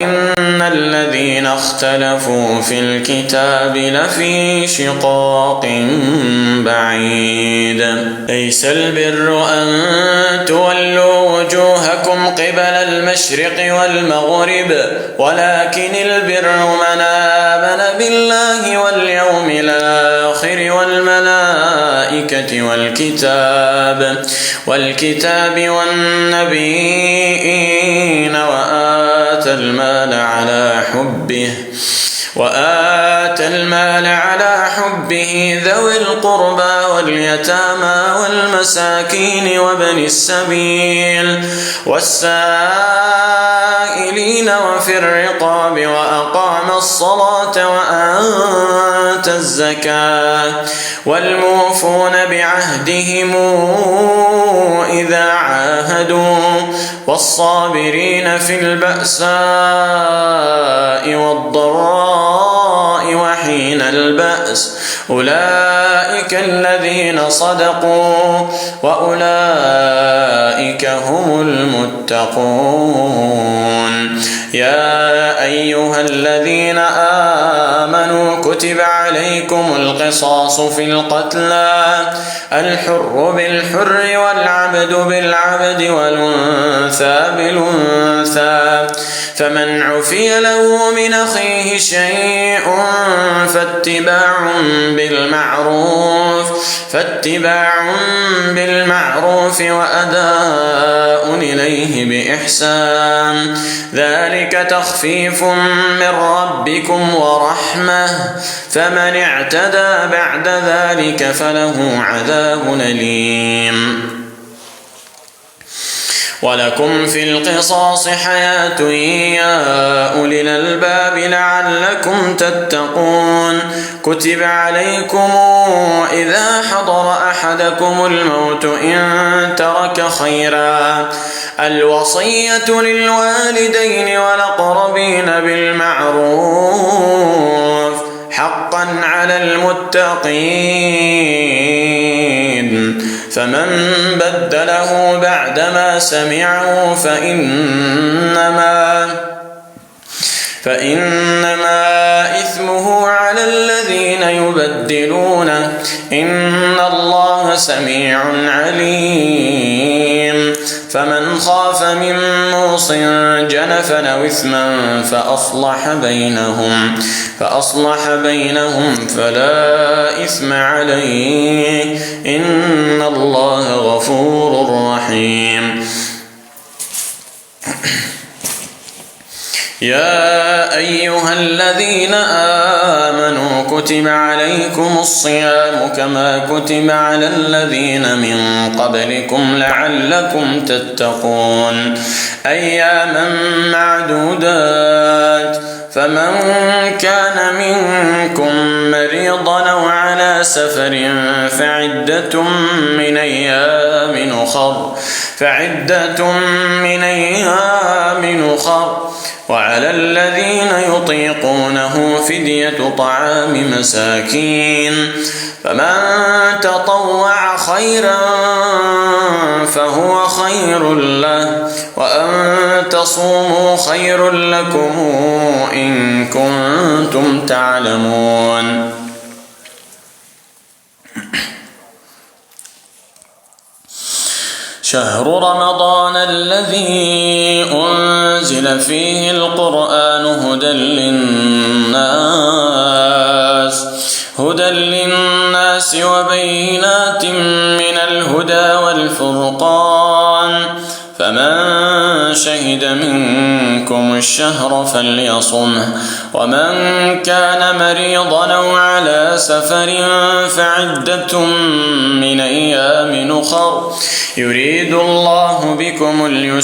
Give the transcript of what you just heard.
إن الذين اختلفوا في الكتاب لفي شقاق بعيد ليس البر أن تولوا وجوهكم قبل المشرق والمغرب ولكن البر من آمن بالله واليوم الآخر والملائكة والكتاب والنبيين وآتى المال على حبه ذوي القربى واليتامى والمساكين وابن السبيل والسائلين وفي الرقاب وأقام الصلاة وآتى الزكاة والموفون بعهدهم إذا عاهدوا والصابرين في البأساء والضراء وحين البأس أولئك الذين صدقوا وأولئك هم المتقون يا أيها الذين آمنوا كتب عليكم القصاص في القتلى الحر بالحر والعبد بالعبد والأنثى بالأنثى فمن عفي له من أخيه شيء فاتباع بالمعروف وأداء إليه بإحسان ذلك تخفيف من ربكم ورحمة فمن اعتدى بعد ذلك فله عذاب أليم ولكم في القصاص حياة يا أولي الألباب لعلكم تتقون كتب عليكم إذا حضر أحدكم الموت إن ترك خيرا الوصية للوالدين والأقربين بالمعروف حقا على المتقين فمن بدله بعدما سمعه فإنما إثمه على الذين يبدلونه إن الله سميع عليم فمن خاف من موص جنفا أو إثما فأصلح بينهم فلا إثم عليه إن الله غفور رحيم يا أيها الذين آمنوا كتب عليكم الصيام كما كتب على الذين من قبلكم لعلكم تتقون أياما معدودات فمن كان منكم مريضا أو على سفر فعدة من أيام أخر وعلى الذين يطيقونه فدية طعام مساكين فمن تطوع خيرا فهو خير له وأن تصوموا خير لكم إن كنتم تعلمون شهر رمضان الذي أنزل فيه القرآن هدى للناس وبينات من الهدى والفرقان فمن شهد منكم الشهر فليصمه ومن كان مريضا أو على سفر فعدة من أيام أخر يريد الله بكم اليسر